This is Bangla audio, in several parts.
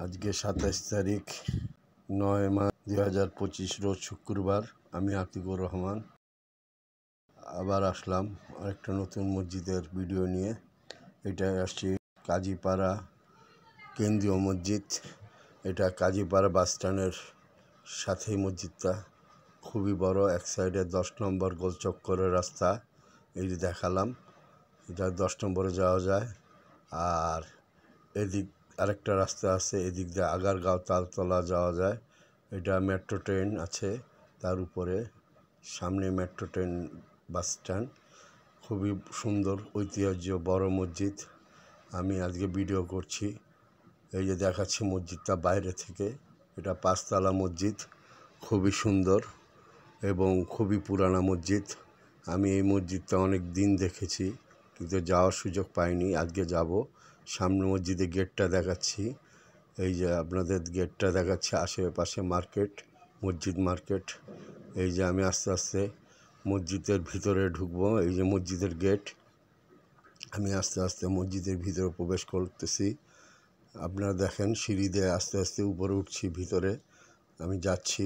আজকে ২৭ তারিখ ৯ মার্চ ২০২৫ রোজ শুক্রবার। আমি আতিকুর রহমান আবার আসলাম আরেকটা নতুন মসজিদের ভিডিও নিয়ে। এটা আসছি কাজীপাড়া কেন্দ্রীয় মসজিদ। এটা কাজীপাড়া বাস স্ট্যান্ডের সাথেই মসজিদটা, খুবই বড়। এক সাইডে ১০ নম্বর গোলচক্করের রাস্তা, এই যে দেখালাম, এটা ১০ নম্বরে যাওয়া যায়। আর এদিক আরেকটা রাস্তা আছে, এদিক দিয়ে আগারগাঁও তালতলা যাওয়া যায়। এটা মেট্রো ট্রেন আছে তার উপরে, সামনে মেট্রো ট্রেন বাস স্ট্যান্ড। খুবই সুন্দর ঐতিহ্য বড় মসজিদ। আমি আজকে ভিডিও করছি, এই যে দেখাচ্ছি মসজিদটা বাইরে থেকে। এটা ৫ তলা মসজিদ, খুবই সুন্দর এবং খুবই পুরানা মসজিদ। আমি এই মসজিদটা অনেক দিন দেখেছি কিন্তু যাওয়ার সুযোগ পাইনি, আজকে যাব। সামনে মসজিদে গেটটা দেখাচ্ছি, এই যে আপনাদের গেটটা দেখাচ্ছি। আশেপাশে মার্কেট, মসজিদ মার্কেট। এই যে আমি আস্তে আস্তে মসজিদের ভিতরে ঢুকবো, এই যে মসজিদের গেট। আমি আস্তে আস্তে মসজিদের ভিতরে প্রবেশ করতেছি। আপনারা দেখেন সিঁড়ি দিয়ে আস্তে আস্তে উপরে উঠছি, ভিতরে আমি যাচ্ছি।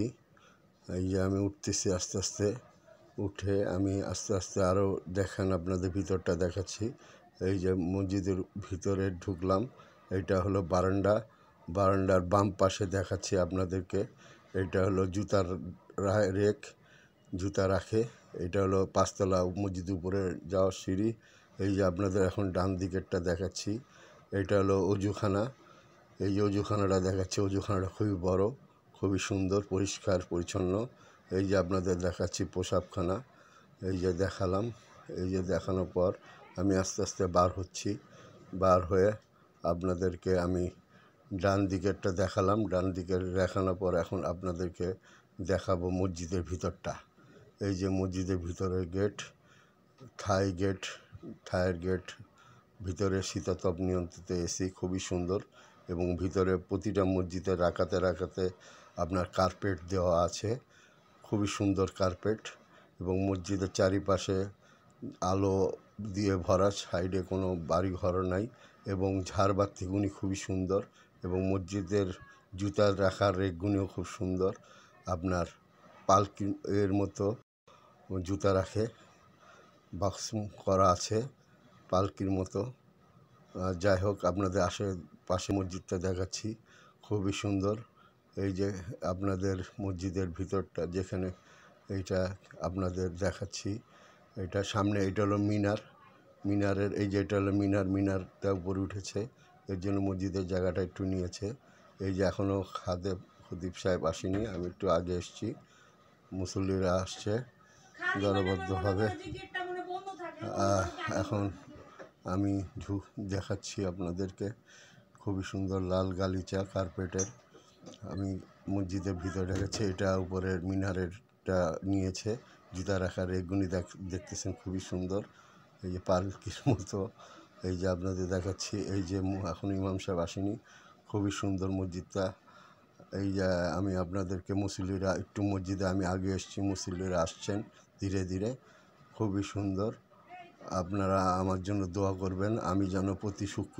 এই যে আমি উঠতেছি আস্তে আস্তে, উঠে আমি আস্তে আস্তে আরও দেখেন আপনাদের ভিতরটা দেখাচ্ছি। এই যে মসজিদের ভিতরে ঢুকলাম, এইটা হলো বারান্দা। বারান্দার বাম পাশে দেখাচ্ছি আপনাদেরকে, এইটা হলো জুতার রেক, জুতা রাখে। এটা হলো ৫ তলা মসজিদের উপরে যাওয়ার সিঁড়ি। এই যে আপনাদের এখন ডান দিকেরটা দেখাচ্ছি, এটা হলো অজুখানা। এই যে অজুখানাটা দেখাচ্ছি, অজুখানাটা খুবই বড়, খুবই সুন্দর, পরিষ্কার পরিচ্ছন্ন। এই যে আপনাদের দেখাচ্ছি প্রসাবখানা, এই যে দেখালাম। এই যে দেখানোর পর আমি আস্তে আস্তে বার হচ্ছি। বার হয়ে আপনাদেরকে আমি ডান দিকেরটা দেখালাম। ডান দিকের দেখানোর পর এখন আপনাদেরকে দেখাবো মসজিদের ভিতরটা। এই যে মসজিদের ভিতরের গেট, থাইয়ের গেট। ভিতরে শীতাতপ নিয়ন্ত্রিত এসি, খুবই সুন্দর। এবং ভিতরে প্রতিটা মসজিদের রাকাতে রাকাতে আপনার কার্পেট দেওয়া আছে, খুবই সুন্দর কার্পেট। এবং মসজিদের চারিপাশে আলো দিয়ে ভরা, সাইডে কোনো বাড়ি ঘর নাই। এবং ঝাড়বাতিগুলি খুবই সুন্দর। এবং মসজিদের জুতা রাখার রেকগুলিও খুব সুন্দর। আপনার পালকি এর মতো জুতা রাখে, বক্স করা আছে পালকির মতো। যাই হোক, আপনাদের আশেপাশে মসজিদটা দেখাচ্ছি, খুবই সুন্দর। এই যে আপনাদের মসজিদের ভিতরটা যেখানে, এইটা আপনাদের দেখাচ্ছি। এটা সামনে, এটা হলো মিনার। মিনারের এই যে এটা হলো মিনারটা উপরে উঠেছে, এর জন্য মসজিদের জায়গাটা একটু নিয়েছে। এই যে এখনও খতিব সাহেব আসেনি, আমি একটু আগে এসেছি। মুসল্লিরা আসছে দলবদ্ধভাবে। এখন আমি দেখাচ্ছি আপনাদেরকে, খুবই সুন্দর লাল গালিচা কার্পেটের। আমি মসজিদের ভিতরে রেখেছি, এটা উপরের মিনারেরটা নিয়েছে। জুতা রাখার এগুলি দেখতেছেন, খুবই সুন্দর। এই যে পালকির মতো, এই যে আপনাদের দেখাচ্ছি। এই যে এখন ইমাম সাহেব আসেনি, খুবই সুন্দর মসজিদটা। এই যে আমি আপনাদেরকে মুসল্লিরা একটু মসজিদে আমি আগে এসেছি, মুসল্লিরা আসছেন ধীরে ধীরে, খুবই সুন্দর। আপনারা আমার জন্য দোয়া করবেন, আমি যেন প্রতি শুক্র